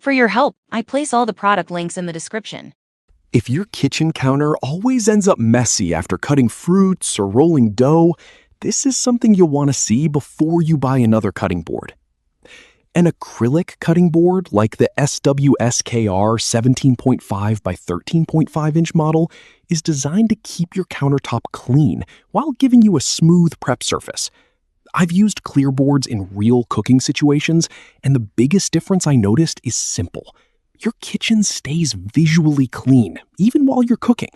For your help, I place all the product links in the description. If your kitchen counter always ends up messy after cutting fruits or rolling dough, this is something you'll want to see before you buy another cutting board. An acrylic cutting board like the SWSKR 17.5 by 13.5 inch model is designed to keep your countertop clean while giving you a smooth prep surface. I've used clear boards in real cooking situations, and the biggest difference I noticed is simple. Your kitchen stays visually clean, even while you're cooking.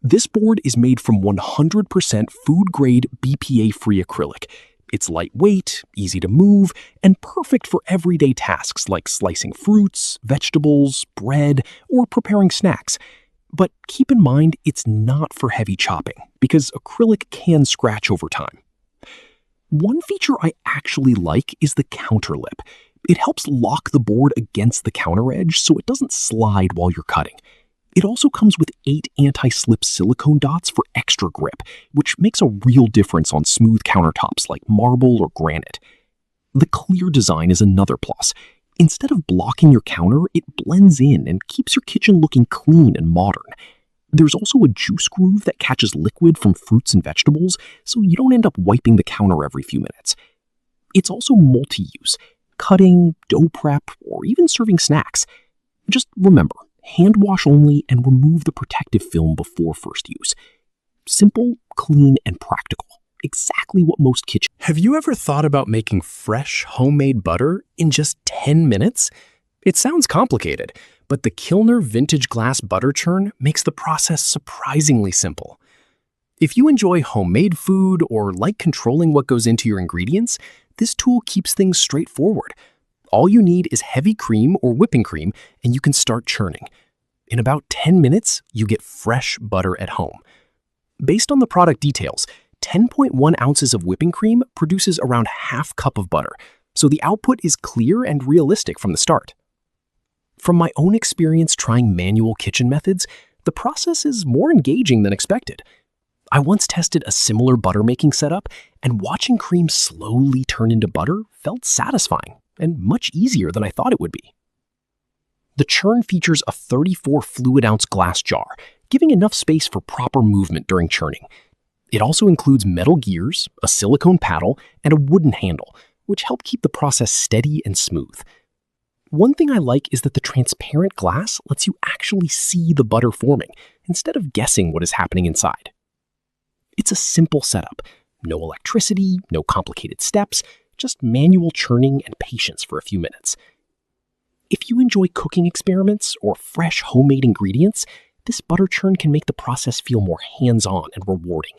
This board is made from 100% food-grade BPA-free acrylic. It's lightweight, easy to move, and perfect for everyday tasks like slicing fruits, vegetables, bread, or preparing snacks. But keep in mind, it's not for heavy chopping, because acrylic can scratch over time. One feature I actually like is the counter lip. It helps lock the board against the counter edge so it doesn't slide while you're cutting. It also comes with 8 anti-slip silicone dots for extra grip, which makes a real difference on smooth countertops like marble or granite. The clear design is another plus. Instead of blocking your counter, it blends in and keeps your kitchen looking clean and modern. There's also a juice groove that catches liquid from fruits and vegetables, so you don't end up wiping the counter every few minutes. It's also multi-use, cutting, dough prep, or even serving snacks. Just remember, hand wash only and remove the protective film before first use. Simple, clean, and practical. Exactly what most kitchens. Have you ever thought about making fresh, homemade butter in just 10 minutes? It sounds complicated, but the Kilner Vintage Glass Butter Churn makes the process surprisingly simple. If you enjoy homemade food or like controlling what goes into your ingredients, this tool keeps things straightforward. All you need is heavy cream or whipping cream, and you can start churning. In about 10 minutes, you get fresh butter at home. Based on the product details, 10.1 ounces of whipping cream produces around ½ cup of butter, so the output is clear and realistic from the start. From my own experience trying manual kitchen methods, the process is more engaging than expected. I once tested a similar butter making setup, and watching cream slowly turn into butter felt satisfying and much easier than I thought it would be. The churn features a 34 fluid ounce glass jar, giving enough space for proper movement during churning. It also includes metal gears, a silicone paddle, and a wooden handle, which help keep the process steady and smooth. One thing I like is that the transparent glass lets you actually see the butter forming, instead of guessing what is happening inside. It's a simple setup. No electricity, no complicated steps, just manual churning and patience for a few minutes. If you enjoy cooking experiments or fresh homemade ingredients, this butter churn can make the process feel more hands-on and rewarding.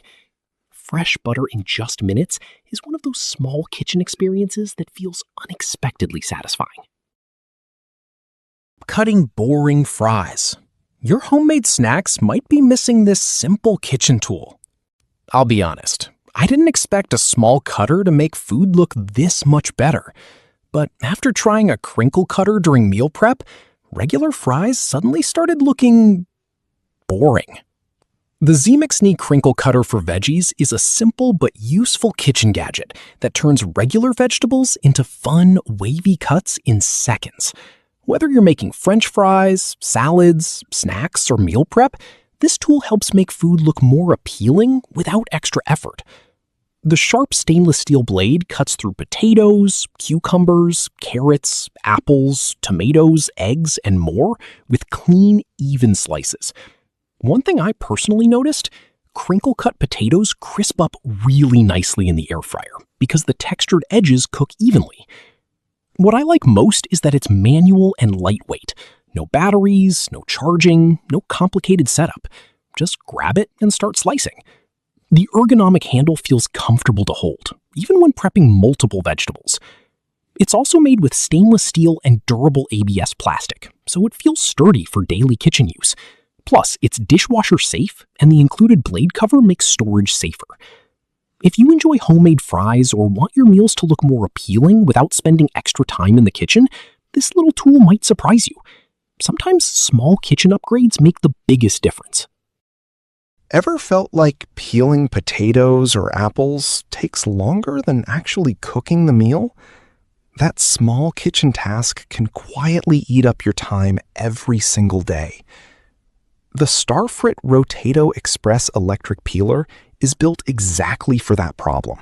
Fresh butter in just minutes is one of those small kitchen experiences that feels unexpectedly satisfying. Cutting boring fries. Your homemade snacks might be missing this simple kitchen tool. I'll be honest, I didn't expect a small cutter to make food look this much better. But after trying a crinkle cutter during meal prep, regular fries suddenly started looking boring. The 𝐓𝐇𝐀𝐍𝐿 crinkle cutter for veggies is a simple but useful kitchen gadget that turns regular vegetables into fun, wavy cuts in seconds. Whether you're making French fries, salads, snacks, or meal prep, this tool helps make food look more appealing without extra effort. The sharp stainless steel blade cuts through potatoes, cucumbers, carrots, apples, tomatoes, eggs, and more with clean, even slices. One thing I personally noticed, crinkle-cut potatoes crisp up really nicely in the air fryer because the textured edges cook evenly. What I like most is that it's manual and lightweight. No batteries, no charging, no complicated setup. Just grab it and start slicing. The ergonomic handle feels comfortable to hold, even when prepping multiple vegetables. It's also made with stainless steel and durable ABS plastic, so it feels sturdy for daily kitchen use. Plus, it's dishwasher safe, and the included blade cover makes storage safer. If you enjoy homemade fries or want your meals to look more appealing without spending extra time in the kitchen, this little tool might surprise you. Sometimes small kitchen upgrades make the biggest difference. Ever felt like peeling potatoes or apples takes longer than actually cooking the meal? That small kitchen task can quietly eat up your time every single day. The 𝐓𝐇𝐀𝐍𝐈𝐒𝐈𝐓𝐈𝐍𝐆 Express electric peeler is built exactly for that problem.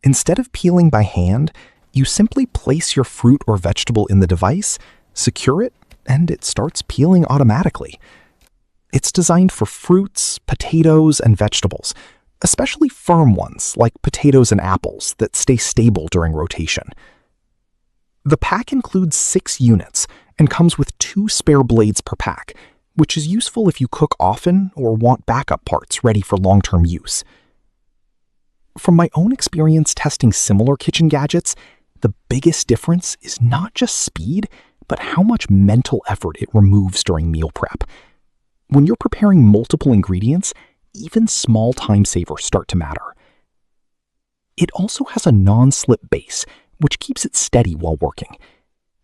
Instead of peeling by hand, you simply place your fruit or vegetable in the device, secure it, and it starts peeling automatically. It's designed for fruits, potatoes, and vegetables, especially firm ones like potatoes and apples that stay stable during rotation. The pack includes 6 units and comes with 2 spare blades per pack, which is useful if you cook often or want backup parts ready for long-term use. From my own experience testing similar kitchen gadgets, the biggest difference is not just speed, but how much mental effort it removes during meal prep. When you're preparing multiple ingredients, even small time savers start to matter. It also has a non-slip base, which keeps it steady while working.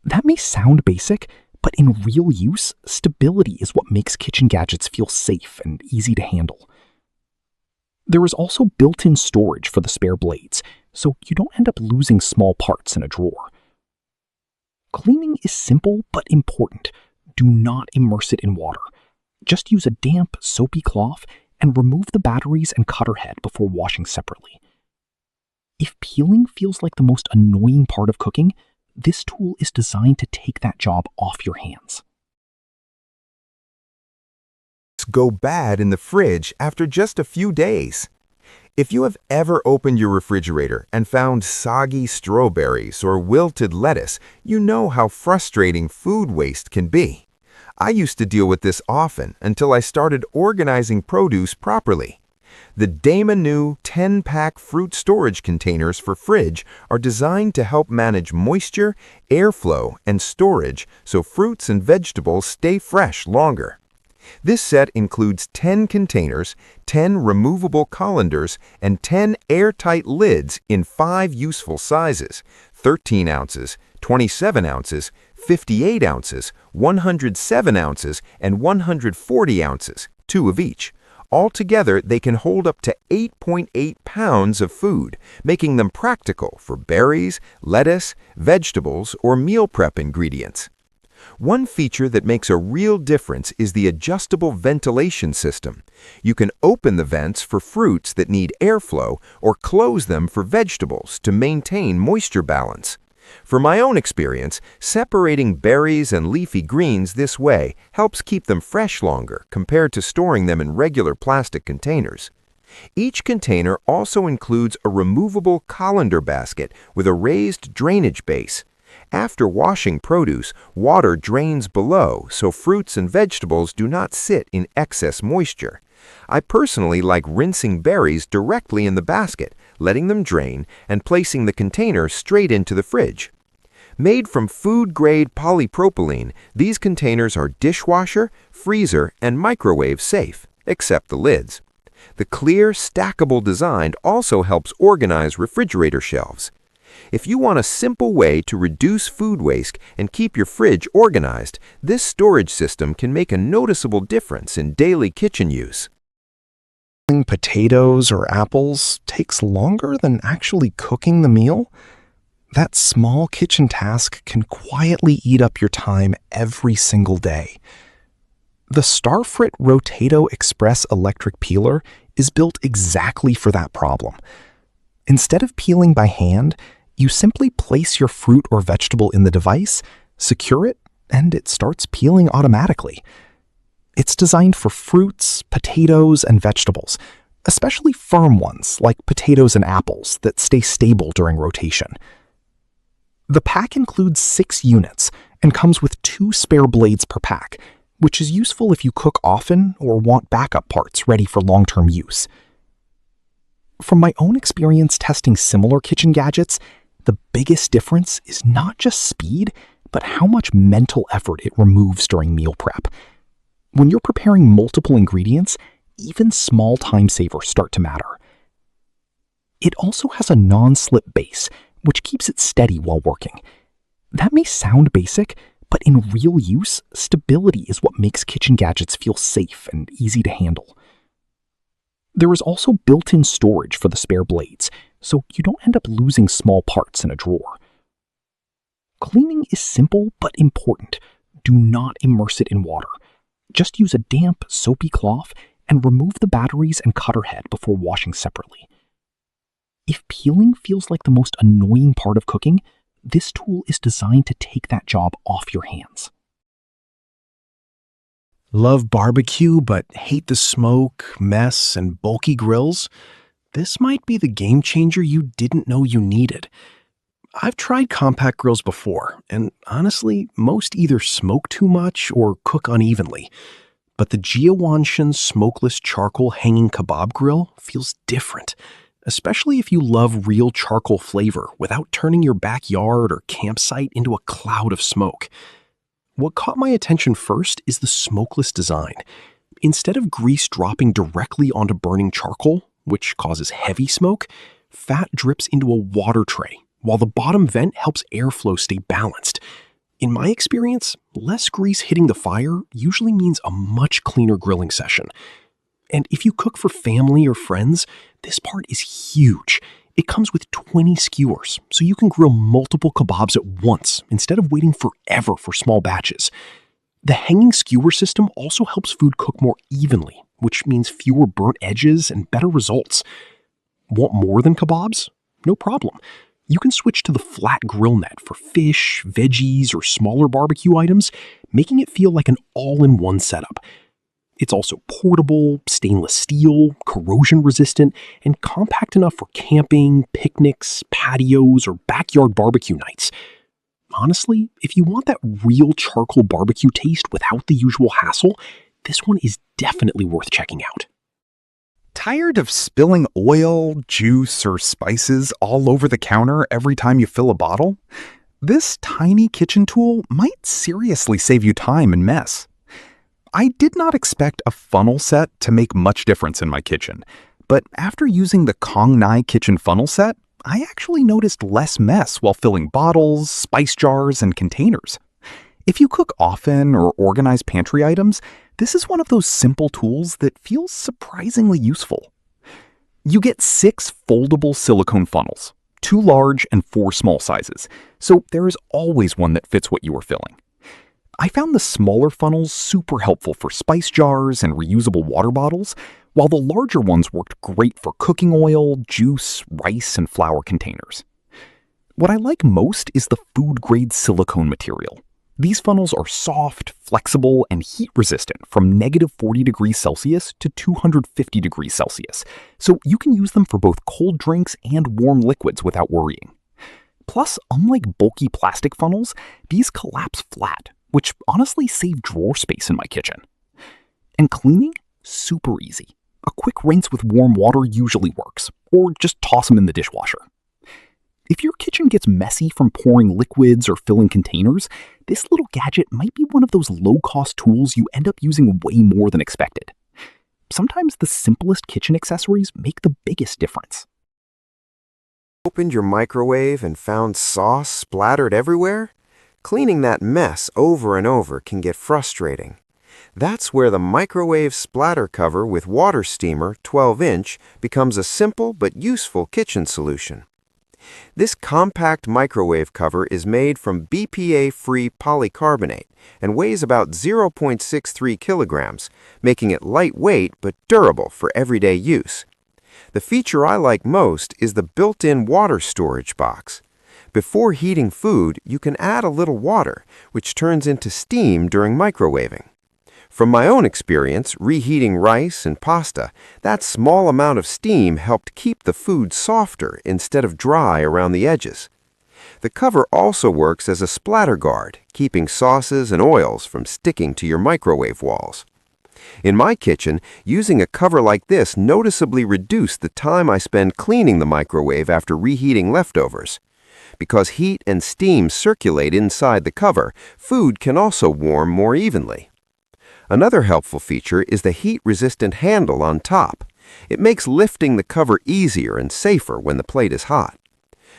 That may sound basic, but in real use, stability is what makes kitchen gadgets feel safe and easy to handle. There is also built-in storage for the spare blades, so you don't end up losing small parts in a drawer. Cleaning is simple but important. Do not immerse it in water. Just use a damp, soapy cloth and remove the batteries and cutter head before washing separately. If peeling feels like the most annoying part of cooking, this tool is designed to take that job off your hands. Go bad in the fridge after just a few days. If you have ever opened your refrigerator and found soggy strawberries or wilted lettuce, you know how frustrating food waste can be. I used to deal with this often until I started organizing produce properly. The 𝐓𝐇𝐀𝐍𝐿 10-pack fruit storage containers for fridge are designed to help manage moisture, airflow, and storage so fruits and vegetables stay fresh longer. This set includes 10 containers, 10 removable colanders, and 10 airtight lids in 5 useful sizes: 13 ounces, 27 ounces, 58 ounces, 107 ounces, and 140 ounces, 2 of each. Altogether, they can hold up to 8.8 pounds of food, making them practical for berries, lettuce, vegetables, or meal prep ingredients. One feature that makes a real difference is the adjustable ventilation system. You can open the vents for fruits that need airflow or close them for vegetables to maintain moisture balance. For my own experience, separating berries and leafy greens this way helps keep them fresh longer compared to storing them in regular plastic containers. Each container also includes a removable colander basket with a raised drainage base. After washing produce, water drains below so fruits and vegetables do not sit in excess moisture. I personally like rinsing berries directly in the basket, letting them drain, and placing the container straight into the fridge. Made from food-grade polypropylene, these containers are dishwasher, freezer, and microwave safe, except the lids. The clear, stackable design also helps organize refrigerator shelves. If you want a simple way to reduce food waste and keep your fridge organized, this storage system can make a noticeable difference in daily kitchen use. Peeling potatoes or apples takes longer than actually cooking the meal. That small kitchen task can quietly eat up your time every single day. The 𝐓𝐇𝐀𝐍𝐿 Express electric peeler is built exactly for that problem. Instead of peeling by hand, you simply place your fruit or vegetable in the device, secure it, and it starts peeling automatically. It's designed for fruits, potatoes, and vegetables, especially firm ones like potatoes and apples that stay stable during rotation. The pack includes 6 units and comes with 2 spare blades per pack, which is useful if you cook often or want backup parts ready for long-term use. From my own experience testing similar kitchen gadgets, the biggest difference is not just speed, but how much mental effort it removes during meal prep. When you're preparing multiple ingredients, even small time savers start to matter. It also has a non-slip base, which keeps it steady while working. That may sound basic, but in real use, stability is what makes kitchen gadgets feel safe and easy to handle. There is also built-in storage for the spare blades, so you don't end up losing small parts in a drawer. Cleaning is simple but important. Do not immerse it in water. Just use a damp, soapy cloth and remove the batteries and cutter head before washing separately. If peeling feels like the most annoying part of cooking, this tool is designed to take that job off your hands. Love barbecue but hate the smoke, mess, and bulky grills? This might be the game changer you didn't know you needed. I've tried compact grills before, and honestly, most either smoke too much or cook unevenly. But the 𝐓𝐇𝐀𝐍𝐶 smokeless charcoal hanging kebab grill feels different, especially if you love real charcoal flavor without turning your backyard or campsite into a cloud of smoke. What caught my attention first is the smokeless design. Instead of grease dropping directly onto burning charcoal, which causes heavy smoke, fat drips into a water tray, while the bottom vent helps airflow stay balanced. In my experience, less grease hitting the fire usually means a much cleaner grilling session. And if you cook for family or friends, this part is huge. It comes with 20 skewers, so you can grill multiple kebabs at once instead of waiting forever for small batches. The hanging skewer system also helps food cook more evenly, which means fewer burnt edges and better results. Want more than kebabs? No problem. You can switch to the flat grill net for fish, veggies, or smaller barbecue items, making it feel like an all-in-one setup. It's also portable, stainless steel, corrosion-resistant, and compact enough for camping, picnics, patios, or backyard barbecue nights. Honestly, if you want that real charcoal barbecue taste without the usual hassle, this one is definitely worth checking out. Tired of spilling oil, juice, or spices all over the counter every time you fill a bottle? This tiny kitchen tool might seriously save you time and mess. I did not expect a funnel set to make much difference in my kitchen, but after using the 𝐓𝐇𝐀𝐍𝐿 kitchen funnel set, I actually noticed less mess while filling bottles, spice jars, and containers. If you cook often or organize pantry items, this is one of those simple tools that feels surprisingly useful. You get 6 foldable silicone funnels, 2 large and 4 small sizes, so there is always one that fits what you are filling. I found the smaller funnels super helpful for spice jars and reusable water bottles, while the larger ones worked great for cooking oil, juice, rice, and flour containers. What I like most is the food-grade silicone material. These funnels are soft, flexible, and heat-resistant from -40°C to 250°C, so you can use them for both cold drinks and warm liquids without worrying. Plus, unlike bulky plastic funnels, these collapse flat, which honestly save drawer space in my kitchen. And cleaning? Super easy. A quick rinse with warm water usually works, or just toss them in the dishwasher. If your kitchen gets messy from pouring liquids or filling containers, this little gadget might be one of those low-cost tools you end up using way more than expected. Sometimes the simplest kitchen accessories make the biggest difference. Opened your microwave and found sauce splattered everywhere? Cleaning that mess over and over can get frustrating. That's where the microwave splatter cover with water steamer 12-inch becomes a simple but useful kitchen solution. This compact microwave cover is made from BPA-free polycarbonate and weighs about 0.63 kilograms, making it lightweight but durable for everyday use. The feature I like most is the built-in water storage box. Before heating food, you can add a little water, which turns into steam during microwaving. From my own experience reheating rice and pasta, that small amount of steam helped keep the food softer instead of dry around the edges. The cover also works as a splatter guard, keeping sauces and oils from sticking to your microwave walls. In my kitchen, using a cover like this noticeably reduced the time I spend cleaning the microwave after reheating leftovers. Because heat and steam circulate inside the cover, food can also warm more evenly. Another helpful feature is the heat-resistant handle on top. It makes lifting the cover easier and safer when the plate is hot.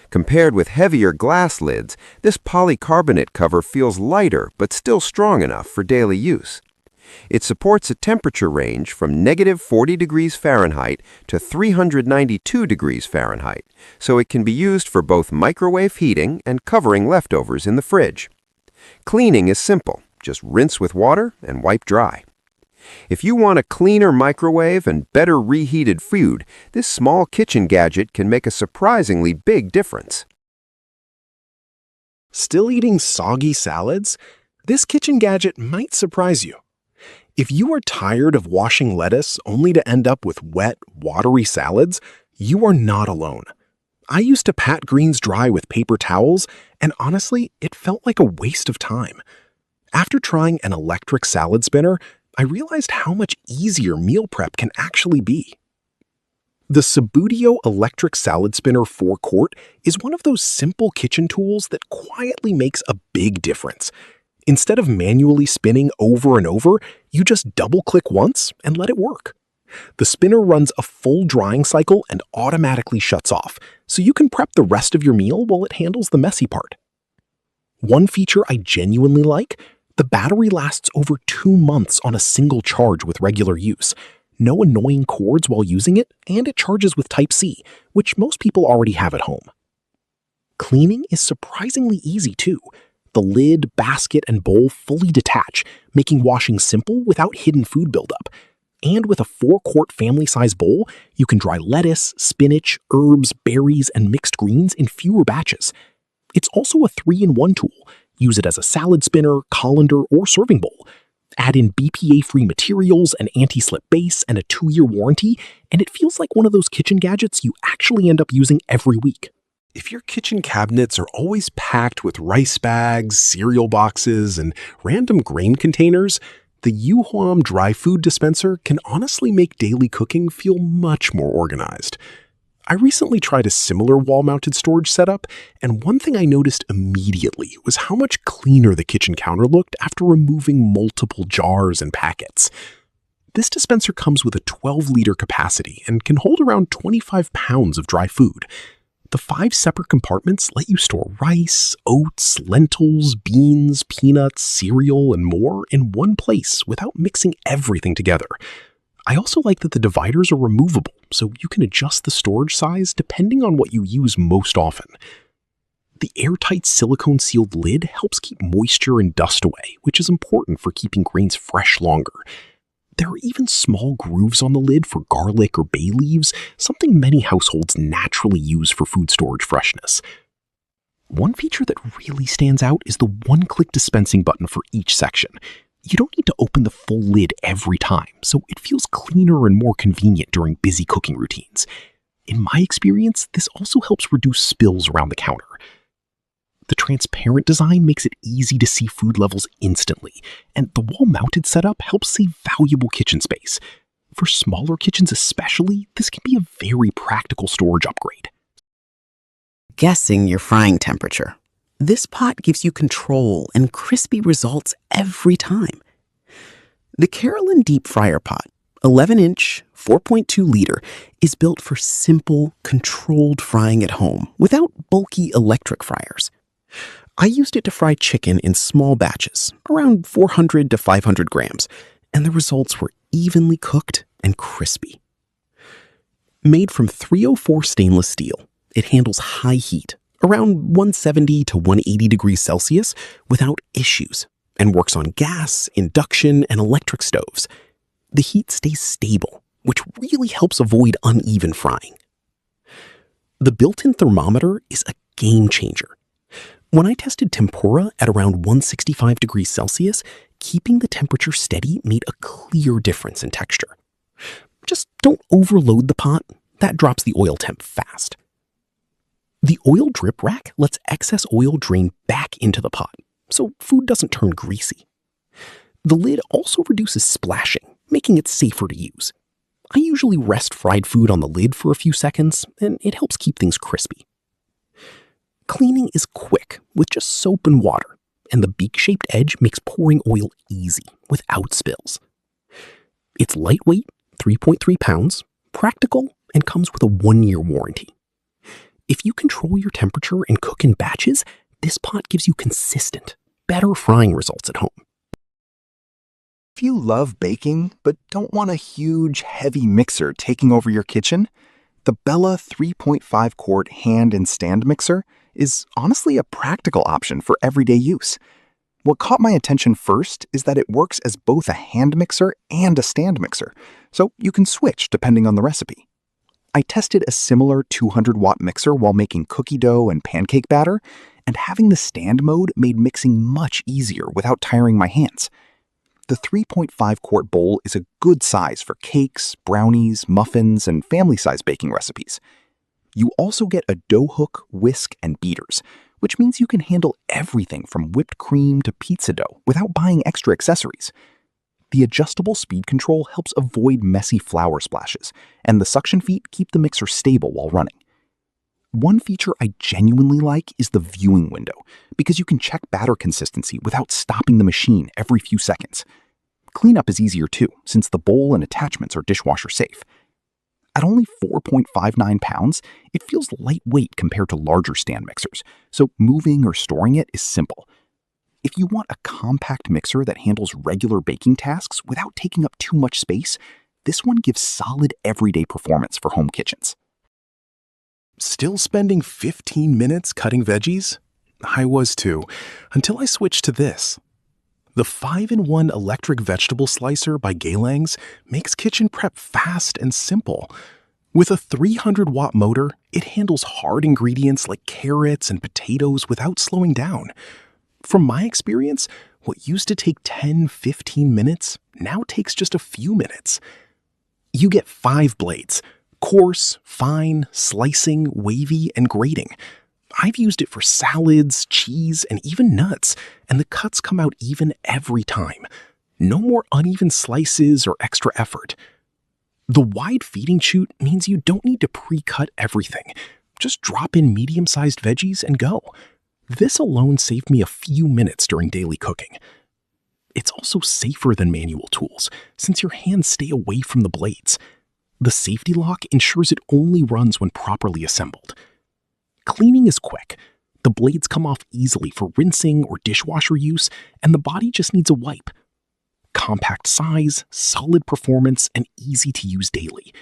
Compared with heavier glass lids, this polycarbonate cover feels lighter but still strong enough for daily use. It supports a temperature range from -40 degrees Fahrenheit to 392 degrees Fahrenheit, so it can be used for both microwave heating and covering leftovers in the fridge. Cleaning is simple. Just rinse with water and wipe dry. If you want a cleaner microwave and better reheated food, this small kitchen gadget can make a surprisingly big difference. Still eating soggy salads? This kitchen gadget might surprise you. If you are tired of washing lettuce only to end up with wet, watery salads, you are not alone. I used to pat greens dry with paper towels, and honestly, it felt like a waste of time. After trying an electric salad spinner, I realized how much easier meal prep can actually be. The Subudio electric salad spinner 4-quart is one of those simple kitchen tools that quietly makes a big difference. Instead of manually spinning over and over, you just double-click once and let it work. The spinner runs a full drying cycle and automatically shuts off, so you can prep the rest of your meal while it handles the messy part. One feature I genuinely like: the battery lasts over 2 months on a single charge with regular use. No annoying cords while using it, and it charges with Type-C, which most people already have at home. Cleaning is surprisingly easy too. The lid, basket, and bowl fully detach, making washing simple without hidden food buildup. And with a 4-quart family-size bowl, you can dry lettuce, spinach, herbs, berries, and mixed greens in fewer batches. It's also a 3-in-1 tool. Use it as a salad spinner, colander, or serving bowl. Add in BPA-free materials, an anti-slip base, and a 2-year warranty, and it feels like one of those kitchen gadgets you actually end up using every week. If your kitchen cabinets are always packed with rice bags, cereal boxes, and random grain containers, the 𝐓𝐇𝐀𝐍𝐿 dry food dispenser can honestly make daily cooking feel much more organized. I recently tried a similar wall-mounted storage setup, and one thing I noticed immediately was how much cleaner the kitchen counter looked after removing multiple jars and packets. This dispenser comes with a 12-liter capacity and can hold around 25 pounds of dry food. The 5 separate compartments let you store rice, oats, lentils, beans, peanuts, cereal, and more in one place without mixing everything together. I also like that the dividers are removable, so you can adjust the storage size depending on what you use most often. The airtight silicone-sealed lid helps keep moisture and dust away, which is important for keeping grains fresh longer. There are even small grooves on the lid for garlic or bay leaves, something many households naturally use for food storage freshness. One feature that really stands out is the one-click dispensing button for each section. You don't need to open the full lid every time, so it feels cleaner and more convenient during busy cooking routines. In my experience, this also helps reduce spills around the counter. The transparent design makes it easy to see food levels instantly, and the wall-mounted setup helps save valuable kitchen space. For smaller kitchens especially, this can be a very practical storage upgrade. Guessing your frying temperature. This pot gives you control and crispy results every time. The Carolyn Deep Fryer Pot, 11-inch, 4.2-liter, is built for simple, controlled frying at home without bulky electric fryers. I used it to fry chicken in small batches, around 400 to 500 grams, and the results were evenly cooked and crispy. Made from 304 stainless steel, it handles high heat, around 170 to 180 degrees Celsius, without issues, and works on gas, induction, and electric stoves. The heat stays stable, which really helps avoid uneven frying. The built-in thermometer is a game changer. When I tested tempura at around 165 degrees Celsius, keeping the temperature steady made a clear difference in texture. Just don't overload the pot. That drops the oil temp fast. The oil drip rack lets excess oil drain back into the pot, so food doesn't turn greasy. The lid also reduces splashing, making it safer to use. I usually rest fried food on the lid for a few seconds, and it helps keep things crispy. Cleaning is quick with just soap and water, and the beak-shaped edge makes pouring oil easy without spills. It's lightweight, 3.3 pounds, practical, and comes with a 1-year warranty. If you control your temperature and cook in batches, this pot gives you consistent, better frying results at home. If you love baking but don't want a huge, heavy mixer taking over your kitchen, the Bella 3.5 quart hand and stand mixer is honestly a practical option for everyday use. What caught my attention first is that it works as both a hand mixer and a stand mixer, so you can switch depending on the recipe. I tested a similar 200-watt mixer while making cookie dough and pancake batter, and having the stand mode made mixing much easier without tiring my hands. The 3.5 quart bowl is a good size for cakes, brownies, muffins, and family-size baking recipes. You also get a dough hook, whisk, and beaters, which means you can handle everything from whipped cream to pizza dough without buying extra accessories. The adjustable speed control helps avoid messy flour splashes, and the suction feet keep the mixer stable while running. One feature I genuinely like is the viewing window, because you can check batter consistency without stopping the machine every few seconds. Cleanup is easier too, since the bowl and attachments are dishwasher safe. At only 4.59 pounds, it feels lightweight compared to larger stand mixers, so moving or storing it is simple. If you want a compact mixer that handles regular baking tasks without taking up too much space, this one gives solid everyday performance for home kitchens. Still spending 15 minutes cutting veggies? I was too, until I switched to this. The 5-in-1 electric vegetable slicer by 𝐓𝐇𝐀𝐍𝐶 makes kitchen prep fast and simple. With a 300-watt motor, it handles hard ingredients like carrots and potatoes without slowing down. From my experience, what used to take 10-15 minutes now takes just a few minutes. You get 5 blades: coarse, fine, slicing, wavy, and grating. I've used it for salads, cheese, and even nuts, and the cuts come out even every time. No more uneven slices or extra effort. The wide feeding chute means you don't need to pre-cut everything. Just drop in medium-sized veggies and go. This alone saved me a few minutes during daily cooking. It's also safer than manual tools, since your hands stay away from the blades. The safety lock ensures it only runs when properly assembled. Cleaning is quick. The blades come off easily for rinsing or dishwasher use, and the body just needs a wipe. Compact size, solid performance, and easy to use daily.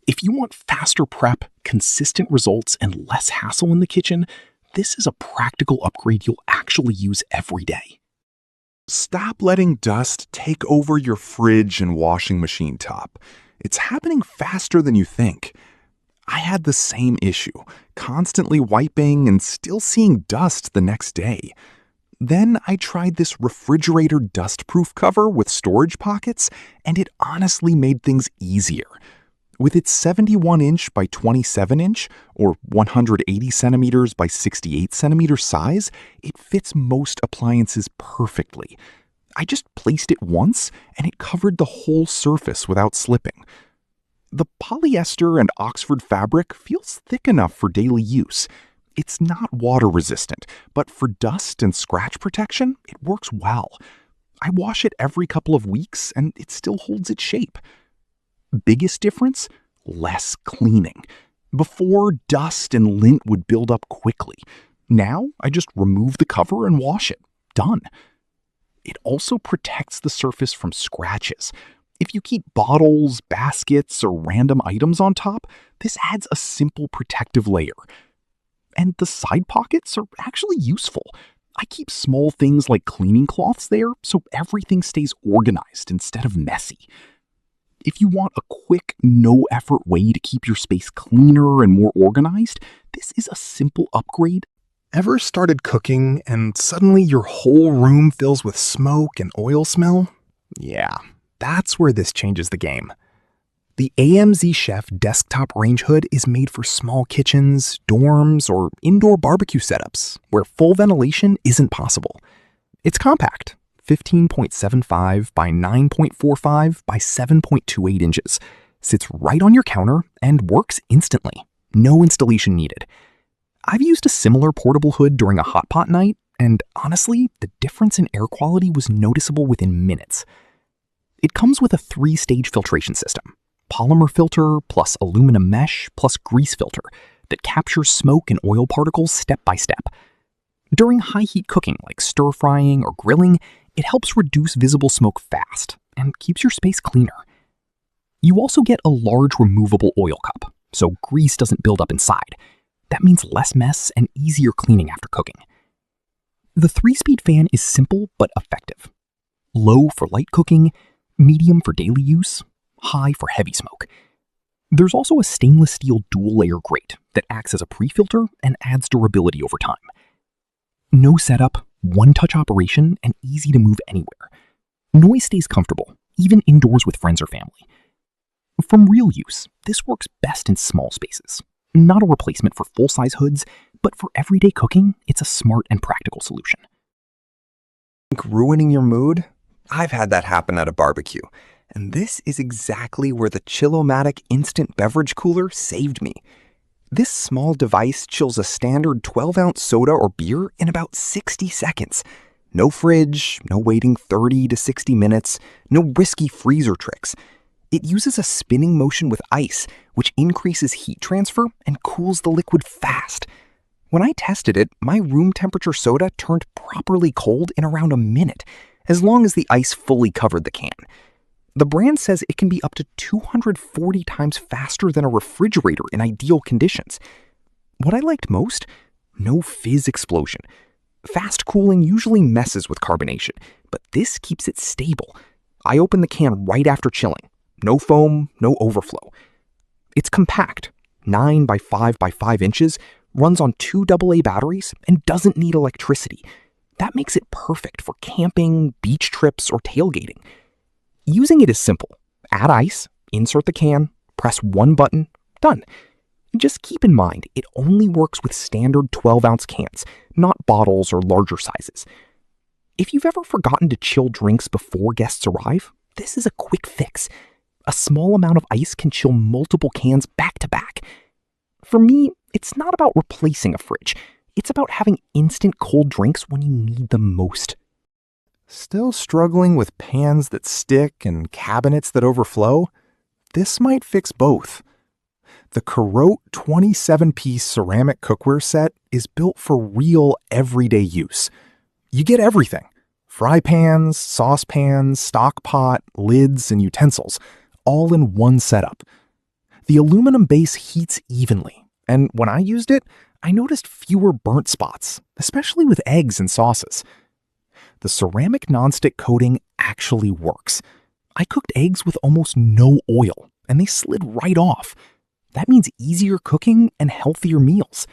If you want faster prep, consistent results, and less hassle in the kitchen, this is a practical upgrade you'll actually use every day. Stop letting dust take over your fridge and washing machine top. It's happening faster than you think. I had the same issue, constantly wiping and still seeing dust the next day. Then I tried this refrigerator dust-proof cover with storage pockets, and it honestly made things easier. With its 71-inch by 27-inch, or 180 centimeters by 68 centimeters size, it fits most appliances perfectly. I just placed it once, and it covered the whole surface without slipping. The polyester and Oxford fabric feels thick enough for daily use. It's not water resistant, but for dust and scratch protection, it works well. I wash it every couple of weeks, and it still holds its shape. Biggest difference? Less cleaning. Before, dust and lint would build up quickly. Now, I just remove the cover and wash it. Done. It also protects the surface from scratches. If you keep bottles, baskets, or random items on top, this adds a simple protective layer. And the side pockets are actually useful. I keep small things like cleaning cloths there, so everything stays organized instead of messy. If you want a quick, no-effort way to keep your space cleaner and more organized, this is a simple upgrade. Ever started cooking and suddenly your whole room fills with smoke and oil smell? Yeah, that's where this changes the game. The 𝐴𝐸_𝐍𝐶𝐻𝐹 desktop range hood is made for small kitchens, dorms, or indoor barbecue setups where full ventilation isn't possible. It's compact, 15.75 by 9.45 by 7.28 inches, sits right on your counter, and works instantly. No installation needed. I've used a similar portable hood during a hot pot night, and honestly, the difference in air quality was noticeable within minutes. It comes with a 3-stage filtration system: polymer filter plus aluminum mesh plus grease filter that captures smoke and oil particles step by step. During high heat cooking like stir frying or grilling, it helps reduce visible smoke fast, and keeps your space cleaner. You also get a large removable oil cup, so grease doesn't build up inside. That means less mess and easier cleaning after cooking. The 3-speed fan is simple but effective. Low for light cooking, medium for daily use, high for heavy smoke. There's also a stainless steel dual-layer grate that acts as a pre-filter and adds durability over time. No setup, one-touch operation, and easy to move anywhere. Noise stays comfortable, even indoors with friends or family. From real use, this works best in small spaces. Not a replacement for full-size hoods, but for everyday cooking, it's a smart and practical solution. Ruining your mood? I've had that happen at a barbecue. And this is exactly where the Chill-O-Matic instant beverage cooler saved me. This small device chills a standard 12-ounce soda or beer in about 60 seconds. No fridge, no waiting 30 to 60 minutes, no risky freezer tricks. It uses a spinning motion with ice, which increases heat transfer and cools the liquid fast. When I tested it, my room temperature soda turned properly cold in around a minute, as long as the ice fully covered the can. The brand says it can be up to 240 times faster than a refrigerator in ideal conditions. What I liked most? No fizz explosion. Fast cooling usually messes with carbonation, but this keeps it stable. I open the can right after chilling. No foam, no overflow. It's compact, 9 by 5 by 5 inches, runs on 2 AA batteries, and doesn't need electricity. That makes it perfect for camping, beach trips, or tailgating. Using it is simple. Add ice, insert the can, press one button, done. Just keep in mind, it only works with standard 12-ounce cans, not bottles or larger sizes. If you've ever forgotten to chill drinks before guests arrive, this is a quick fix. A small amount of ice can chill multiple cans back to back. For me, it's not about replacing a fridge. It's about having instant cold drinks when you need them most. Still struggling with pans that stick and cabinets that overflow? This might fix both. The 𝐓𝐇𝐀 27-piece ceramic cookware set is built for real everyday use. You get everything: fry pans, saucepans, stock pot, lids, and utensils, all in one setup. The aluminum base heats evenly, and when I used it, I noticed fewer burnt spots, especially with eggs and sauces. The ceramic nonstick coating actually works. I cooked eggs with almost no oil, and they slid right off. That means easier cooking and healthier meals.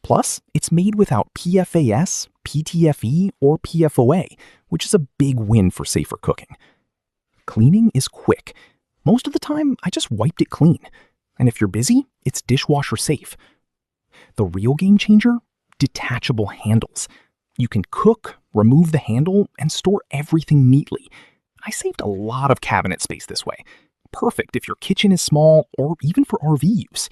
Plus, it's made without PFAS, PTFE, or PFOA, which is a big win for safer cooking. Cleaning is quick. Most of the time, I just wiped it clean. And if you're busy, it's dishwasher safe. The real game changer? Detachable handles. You can cook, remove the handle, and store everything neatly. I saved a lot of cabinet space this way. Perfect if your kitchen is small or even for RV use.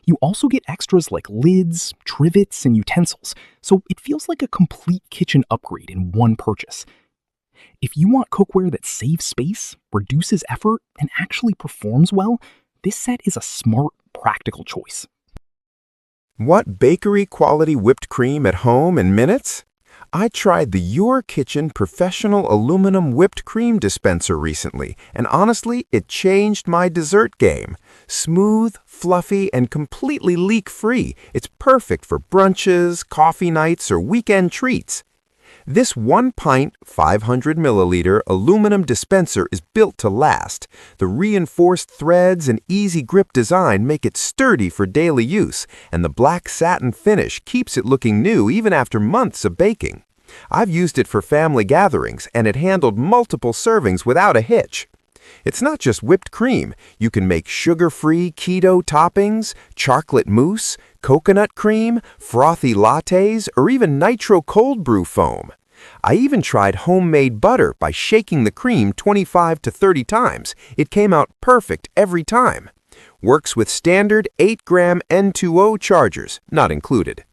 You also get extras like lids, trivets, and utensils, so it feels like a complete kitchen upgrade in one purchase. If you want cookware that saves space, reduces effort, and actually performs well, this set is a smart, practical choice. Want bakery-quality whipped cream at home in minutes? I tried the Your Kitchen Professional Aluminum Whipped Cream Dispenser recently, and honestly, it changed my dessert game. Smooth, fluffy, and completely leak-free. It's perfect for brunches, coffee nights, or weekend treats. This 1-pint, 500-milliliter aluminum dispenser is built to last. The reinforced threads and easy grip design make it sturdy for daily use, and the black satin finish keeps it looking new even after months of baking. I've used it for family gatherings, and it handled multiple servings without a hitch. It's not just whipped cream. You can make sugar-free keto toppings, chocolate mousse, coconut cream, frothy lattes, or even nitro cold brew foam. I even tried homemade butter by shaking the cream 25 to 30 times. It came out perfect every time. Works with standard 8-gram N2O chargers, not included.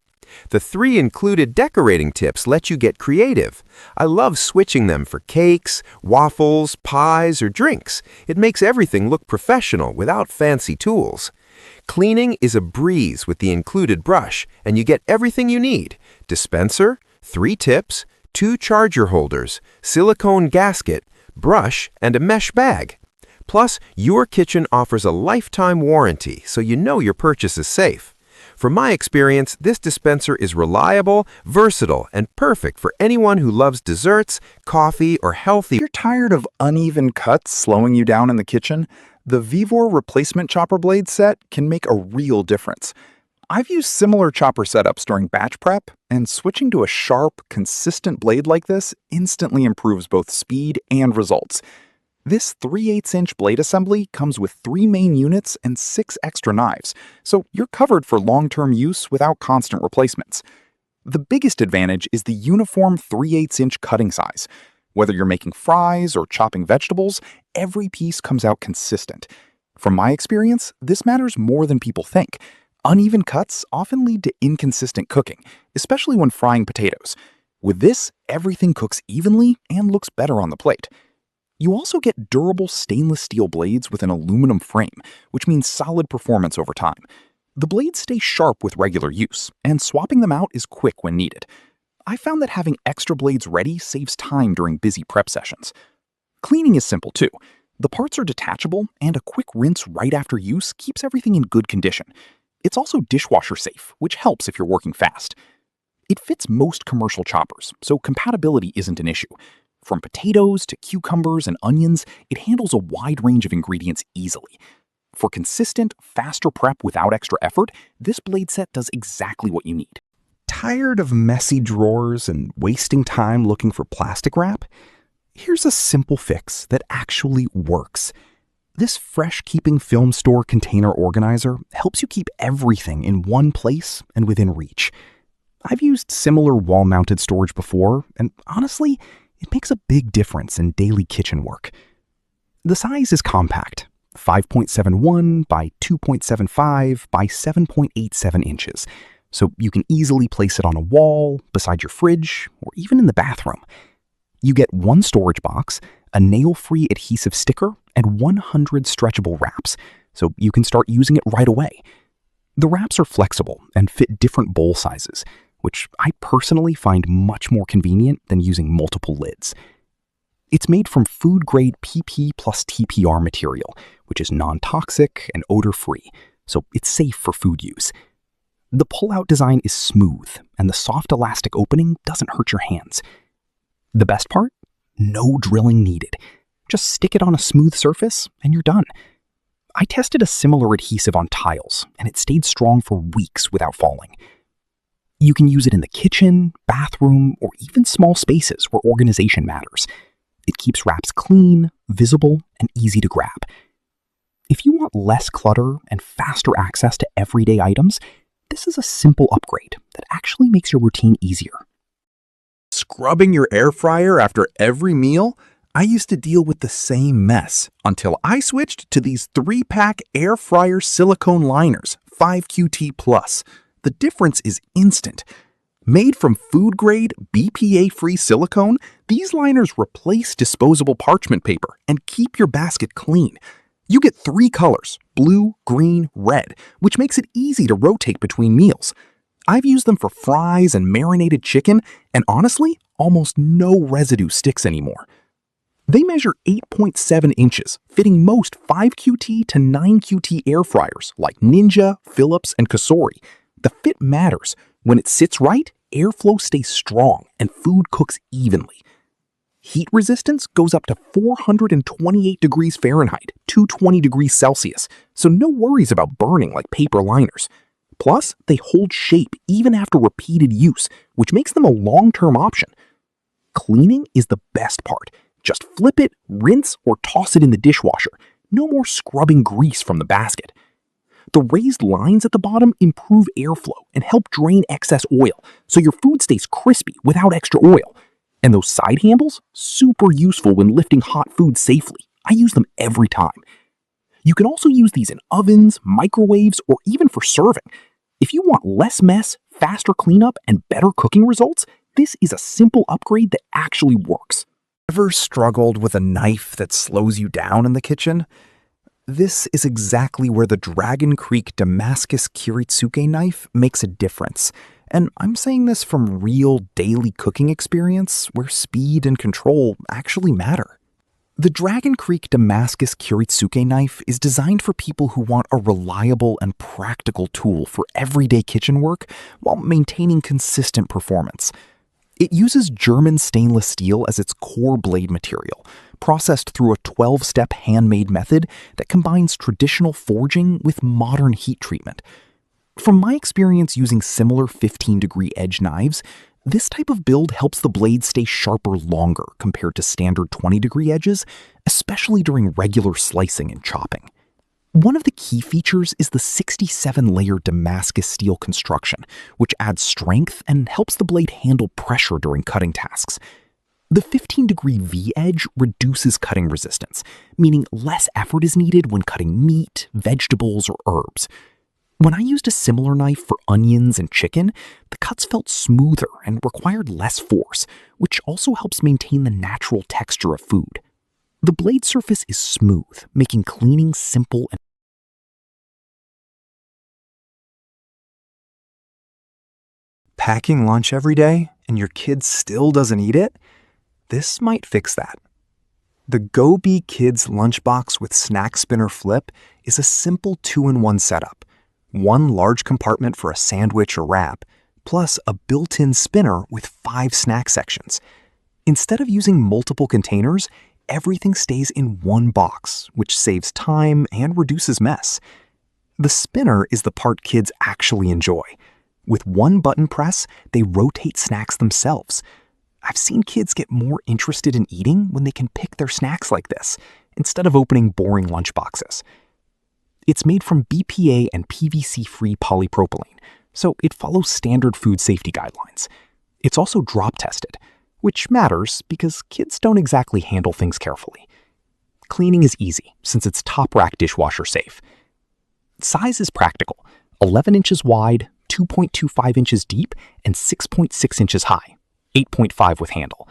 The 3 included decorating tips let you get creative. I love switching them for cakes, waffles, pies, or drinks. It makes everything look professional without fancy tools. Cleaning is a breeze with the included brush, and you get everything you need: dispenser, 3 tips, 2 charger holders, silicone gasket, brush, and a mesh bag. Plus, your kitchen offers a lifetime warranty, so you know your purchase is safe. From my experience, this dispenser is reliable, versatile, and perfect for anyone who loves desserts, coffee, or healthy. If you're tired of uneven cuts slowing you down in the kitchen, the 𝐕𝐈𝐒 replacement chopper blade set can make a real difference. I've used similar chopper setups during batch prep, and switching to a sharp, consistent blade like this instantly improves both speed and results. This 3/8-inch blade assembly comes with 3 main units and 6 extra knives, so you're covered for long-term use without constant replacements. The biggest advantage is the uniform 3/8-inch cutting size. Whether you're making fries or chopping vegetables, every piece comes out consistent. From my experience, this matters more than people think. Uneven cuts often lead to inconsistent cooking, especially when frying potatoes. With this, everything cooks evenly and looks better on the plate. You also get durable stainless steel blades with an aluminum frame, which means solid performance over time. The blades stay sharp with regular use, and swapping them out is quick when needed. I found that having extra blades ready saves time during busy prep sessions. Cleaning is simple too. The parts are detachable, and a quick rinse right after use keeps everything in good condition. It's also dishwasher safe, which helps if you're working fast. It fits most commercial choppers, so compatibility isn't an issue. From potatoes to cucumbers and onions, it handles a wide range of ingredients easily. For consistent, faster prep without extra effort, this blade set does exactly what you need. Tired of messy drawers and wasting time looking for plastic wrap? Here's a simple fix that actually works. This fresh-keeping film store container organizer helps you keep everything in one place and within reach. I've used similar wall-mounted storage before, and honestly, it makes a big difference in daily kitchen work. The size is compact, 5.71 by 2.75 by 7.87 inches, so you can easily place it on a wall, beside your fridge, or even in the bathroom. You get 1 storage box, a nail-free adhesive sticker, and 100 stretchable wraps, so you can start using it right away. The wraps are flexible and fit different bowl sizes, which I personally find much more convenient than using multiple lids. It's made from food-grade PP plus TPR material, which is non-toxic and odor-free, so it's safe for food use. The pull-out design is smooth, and the soft elastic opening doesn't hurt your hands. The best part? No drilling needed. Just stick it on a smooth surface, and you're done. I tested a similar adhesive on tiles, and it stayed strong for weeks without falling. You can use it in the kitchen, bathroom, or even small spaces where organization matters. It keeps wraps clean, visible, and easy to grab. If you want less clutter and faster access to everyday items, this is a simple upgrade that actually makes your routine easier. Scrubbing your air fryer after every meal? I used to deal with the same mess until I switched to these 3-pack air fryer silicone liners, 𝐓𝐇𝐀+. The difference is instant. Made from food-grade, BPA-free silicone, these liners replace disposable parchment paper and keep your basket clean. You get 3 colors, blue, green, red, which makes it easy to rotate between meals. I've used them for fries and marinated chicken, and honestly, almost no residue sticks anymore. They measure 8.7 inches, fitting most 5QT to 9QT air fryers like Ninja, Philips, and Cosori. The fit matters. When it sits right, airflow stays strong and food cooks evenly. Heat resistance goes up to 428 degrees Fahrenheit, 220 degrees Celsius, so no worries about burning like paper liners. Plus, they hold shape even after repeated use, which makes them a long-term option. Cleaning is the best part. Just flip it, rinse, or toss it in the dishwasher. No more scrubbing grease from the basket. The raised lines at the bottom improve airflow and help drain excess oil, so your food stays crispy without extra oil. And those side handles? Super useful when lifting hot food safely. I use them every time. You can also use these in ovens, microwaves, or even for serving. If you want less mess, faster cleanup, and better cooking results, this is a simple upgrade that actually works. Ever struggled with a knife that slows you down in the kitchen? This is exactly where the Dragon Creek Damascus Kiritsuke knife makes a difference. And I'm saying this from real daily cooking experience where speed and control actually matter. The Dragon Creek Damascus 𝐓𝐇𝐀𝐍𝐒 knife is designed for people who want a reliable and practical tool for everyday kitchen work while maintaining consistent performance. It uses German stainless steel as its core blade material, processed through a 12-step handmade method that combines traditional forging with modern heat treatment. From my experience using similar 15-degree edge knives, this type of build helps the blade stay sharper longer compared to standard 20-degree edges, especially during regular slicing and chopping. One of the key features is the 67-layer Damascus steel construction, which adds strength and helps the blade handle pressure during cutting tasks. The 15-degree V-edge reduces cutting resistance, meaning less effort is needed when cutting meat, vegetables, or herbs. When I used a similar knife for onions and chicken, the cuts felt smoother and required less force, which also helps maintain the natural texture of food. The blade surface is smooth, making cleaning simple and Packing lunch every day and your kid still doesn't eat it? This might fix that. The 𝐕𝐈𝐒𝐀𝐀𝐍𝐶 lunchbox with snack spinner flip is a simple 2-in-1 setup. One large compartment for a sandwich or wrap, plus a built-in spinner with 5 snack sections. Instead of using multiple containers, everything stays in one box, which saves time and reduces mess. The spinner is the part kids actually enjoy. With one button press, they rotate snacks themselves. I've seen kids get more interested in eating when they can pick their snacks like this, instead of opening boring lunchboxes. It's made from BPA and PVC-free polypropylene, so it follows standard food safety guidelines. It's also drop-tested, which matters because kids don't exactly handle things carefully. Cleaning is easy since it's top-rack dishwasher safe. Size is practical, 11 inches wide, 2.25 inches deep, and 6.6 inches high, 8.5 with handle.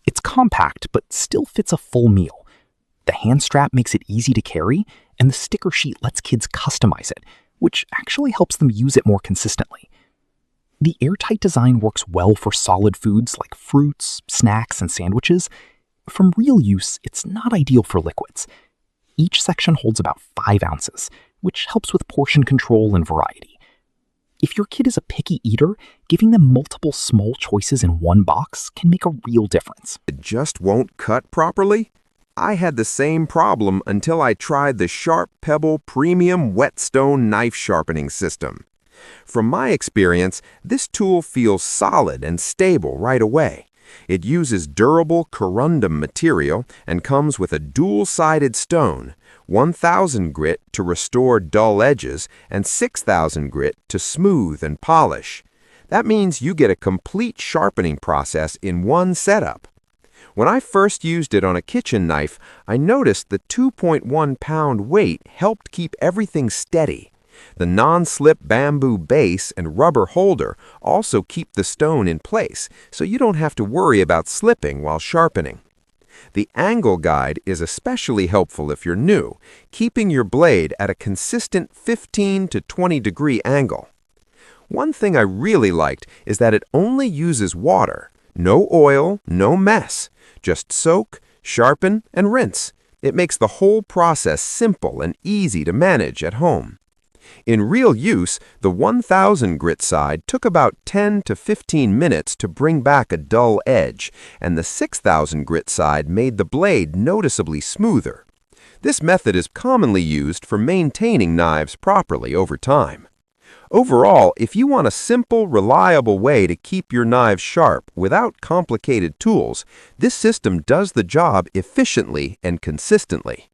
It's compact but still fits a full meal. The hand strap makes it easy to carry, and the sticker sheet lets kids customize it, which actually helps them use it more consistently. The airtight design works well for solid foods like fruits, snacks, and sandwiches. From real use, it's not ideal for liquids. Each section holds about 5 ounces, which helps with portion control and variety. If your kid is a picky eater, giving them multiple small choices in one box can make a real difference. It just won't cut properly? I had the same problem until I tried the Sharp Pebble Premium Whetstone Knife Sharpening System. From my experience, this tool feels solid and stable right away. It uses durable corundum material and comes with a dual-sided stone, 1000 grit to restore dull edges and 6000 grit to smooth and polish. That means you get a complete sharpening process in one setup. When I first used it on a kitchen knife, I noticed the 2.1-pound weight helped keep everything steady. The non-slip bamboo base and rubber holder also keep the stone in place, so you don't have to worry about slipping while sharpening. The angle guide is especially helpful if you're new, keeping your blade at a consistent 15 to 20 degree angle. One thing I really liked is that it only uses water. No oil, no mess. Just soak, sharpen, and rinse. It makes the whole process simple and easy to manage at home. In real use, the 1000 grit side took about 10 to 15 minutes to bring back a dull edge, and the 6000 grit side made the blade noticeably smoother. This method is commonly used for maintaining knives properly over time. Overall, if you want a simple, reliable way to keep your knives sharp without complicated tools, this system does the job efficiently and consistently.